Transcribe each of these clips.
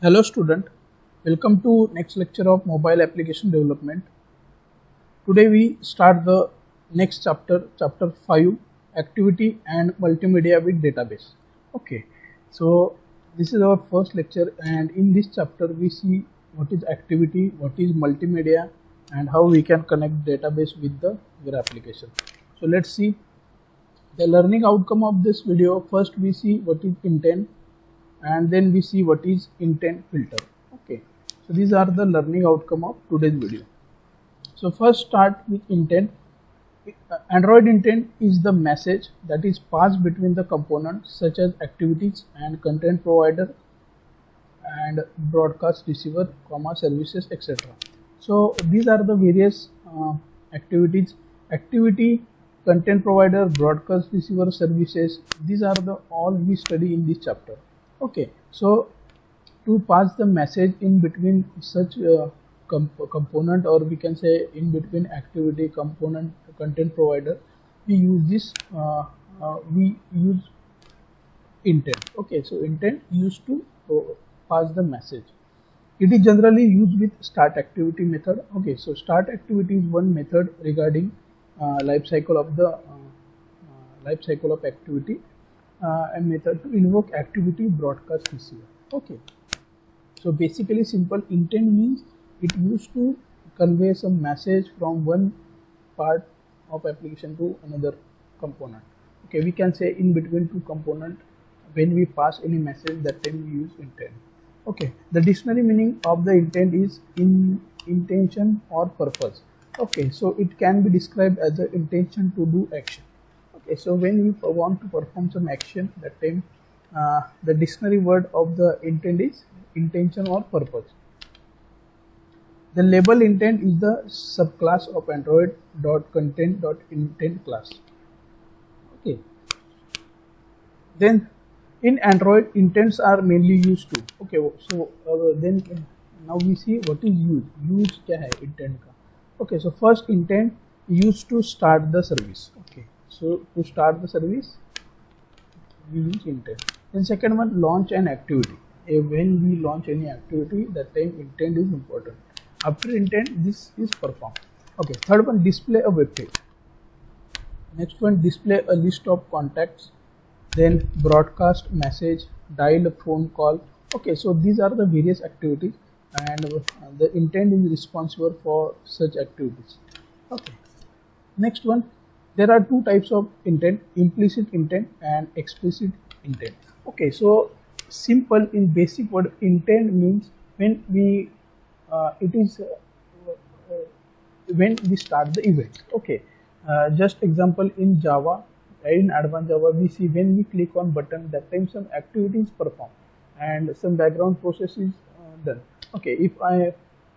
Hello student, welcome to next lecture of mobile application development. Today we start the next chapter, chapter 5, activity and multimedia with database. Okay, so this is our first lecture, and in this chapter we see what is activity, what is multimedia, and how we can connect database with the your application. So let's see the learning outcome of this video. First we see what is intent, and then we see what is intent filter. Okay, so these are the learning outcome of today's video. So first start with intent. Android intent is the message that is passed between the components such as activities and content provider and broadcast receiver, services, etc. So these are the various activities. Activity, content provider, broadcast receiver, services. These are the all we study in this chapter. Okay, so to pass the message in between such component, or we can say in between activity, component, content provider, we use this we use intent. Okay, so intent used to pass the message. It is generally used with start activity method. Okay, so start activity is one method regarding life cycle of the life cycle of activity, a method to invoke activity broadcast receiver. Okay, so basically simple intent means it used to convey some message from one part of application to another component. Okay, we can say in between two component, when we pass any message, that time we use intent. Okay, the dictionary meaning of the intent is intention or purpose. Okay, so it can be described as the intention to do action. Okay, so when we want to perform some action, that time the dictionary word of the intent is intention or purpose. The label intent is the subclass of Android.content.intent class. Okay, then in Android, intents are mainly used to. Okay, so then now we see what is use. Use क्या है intent का? Okay, so first intent used to start the service. Okay, so to start the service, we use intent. Then second one, launch an activity. When we launch any activity, that time intent is important. After intent, this is performed. Okay, third one, display a web page. Next one, display a list of contacts. Then broadcast message, dial a phone call. Okay, so these are the various activities, and the intent is responsible for such activities. Okay, next one, there are two types of intent: implicit intent and explicit intent. Okay, so simple in basic word, intent means when we it is when we start the event. Okay, just example in Java, in advanced Java, we see when we click on button, that time some activity is performed and some background process is done. Okay, if I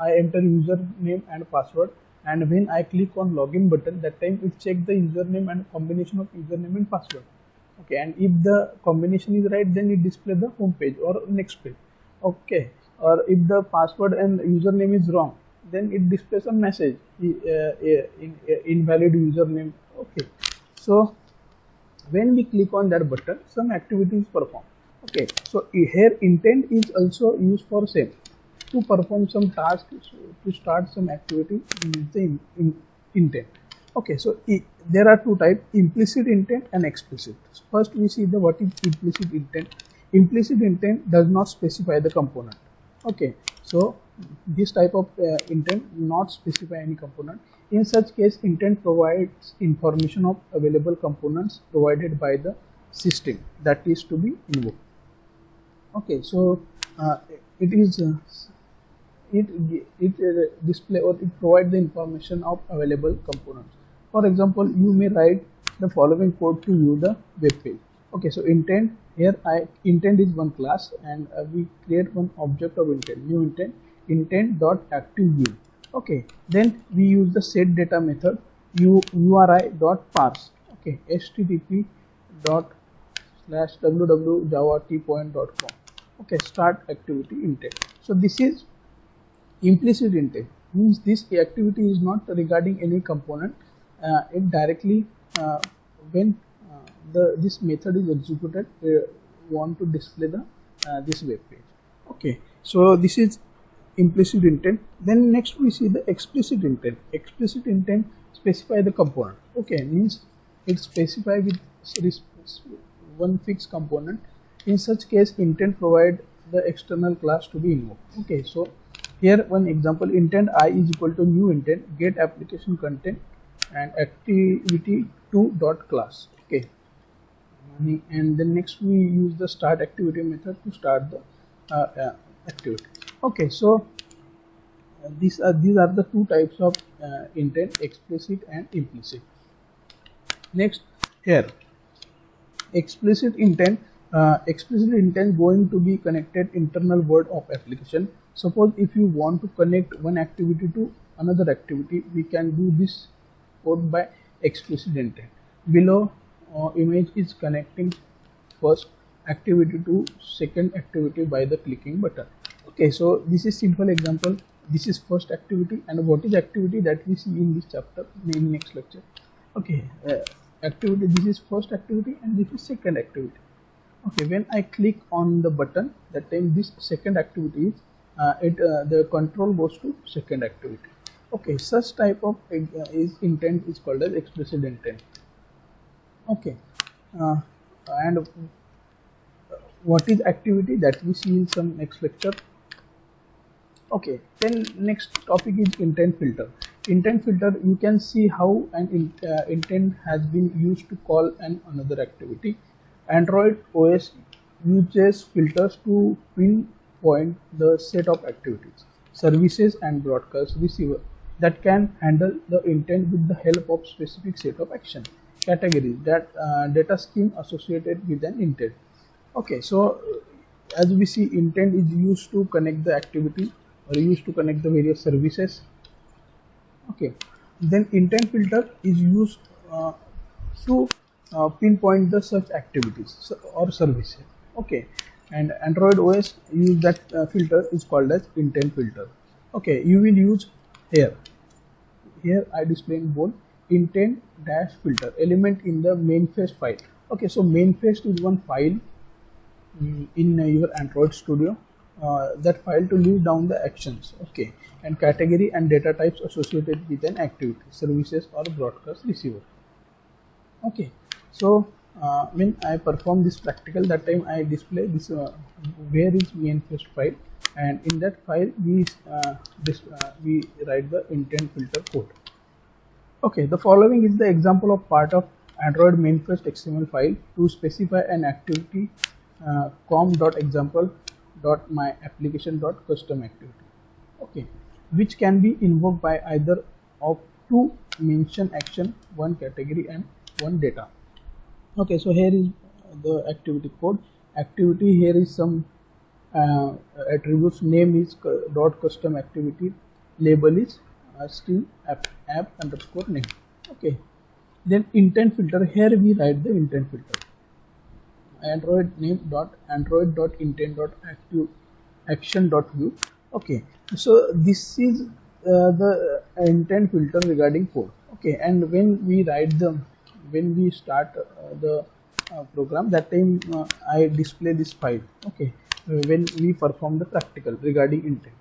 enter username and password, and when I click on login button, that time it check the username and combination of username and password. Okay, and if the combination is right, then it display the home page or next page. Okay, or if the password and username is wrong, then it displays a message, invalid username. Okay, so when we click on that button, some activity is performed. Okay, so here intent is also used for same, to perform some task, to start some activity, use the intent. Okay, so there are two types: implicit intent and explicit. First we see the what is implicit intent. Implicit intent does not specify the component. Okay, so this type of intent not specify any component. In such case, intent provides information of available components provided by the system that is to be invoked. Okay, so it is display, or it provide the information of available components. For example, you may write the following code to view the web page. Okay, so intent, here intent is one class, and we create one object of intent, new intent dot active view. Okay, then we use the set data method, URI dot parse. Okay, http dot slash www.java.tpoint.com. Okay, start activity intent. So this is implicit intent, means this activity is not regarding any component. It directly when this method is executed, we want to display the this web page. Okay, So this is implicit intent. Then next we see the explicit intent. Explicit intent specify the component. Okay, means it specify with one fixed component. In such case, intent provide the external class to be invoked. Okay, so here one example, intent I is equal to new intent get application content and activity 2 dot class. Okay, and then next we use the start activity method to start the activity. Okay, so these are the two types of intent, explicit and implicit. Next, here explicit intent going to be connected internal word of application. Suppose if you want to connect one activity to another activity, we can do this code by explicit intent. Below image is connecting first activity to second activity by the clicking button. Okay, so this is simple example. This is first activity, and what is activity that we see in this chapter in next lecture. Okay, activity, this is first activity and this is second activity. Okay, when I click on the button, that time this second activity is the control goes to second activity. Okay, such type of intent is called as explicit intent. Okay, and what is activity, that we see in some next lecture. Okay, then next topic is intent filter. Intent filter, you can see how an intent has been used to call another activity. Android OS uses filters to pinpoint the set of activities, services and broadcast receiver that can handle the intent with the help of specific set of action categories that data scheme associated with an intent. Okay, so as we see, intent is used to connect the activity or used to connect the various services. Okay, then intent filter is used to pinpoint the such activities or services. Okay, and Android OS use that filter is called as intent filter. Okay, you will use here I display in bold intent dash filter element in the manifest file. Okay, so manifest is one file in your Android Studio. That file to list down the actions, okay, and category and data types associated with an activity, services or broadcast receiver. Okay, so when I perform this practical, that time I display this where is manifest file, and in that file we write the intent filter code. Okay, the following is the example of part of Android manifest XML file to specify an activity com.example.myapplication.customActivity. Okay, which can be invoked by either of two mention action, one category and one data. Okay, so here is the activity code. Activity, here is some attributes. Name is .custom activity, label is string app underscore name. Okay, then intent filter, here we write the intent filter. Android name dot android dot intent dot active action dot view. Okay, so this is the intent filter regarding code. Okay, and when we start the program, that time I display this file. Okay, when we perform the practical regarding intent.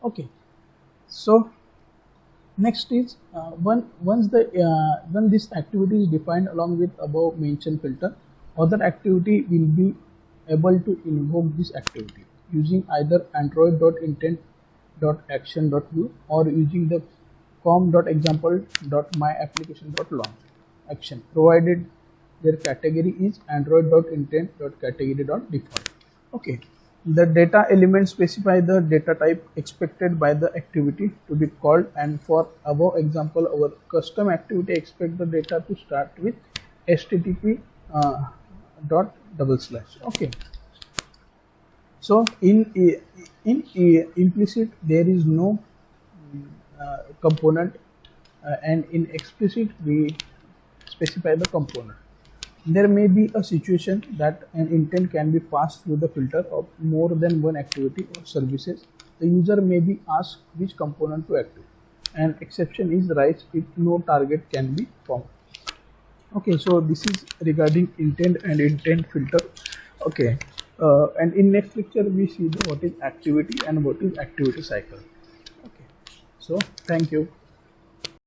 Okay, so next is once this activity is defined along with above mentioned filter, other activity will be able to invoke this activity using either android.intent.action.view or using the com.example.myapplication.launch action, provided their category is android.intent.category.default. Okay, the data element specify the data type expected by the activity to be called, and for above example, our custom activity expect the data to start with http // Okay, so in implicit there is no component, and in explicit we specify the component. There may be a situation that an intent can be passed through the filter of more than one activity or services. The user may be asked which component to activate. An exception is raised if no target can be found. Okay, so this is regarding intent and intent filter. Okay, and in next lecture we see what is activity and what is activity cycle. Okay, so thank you.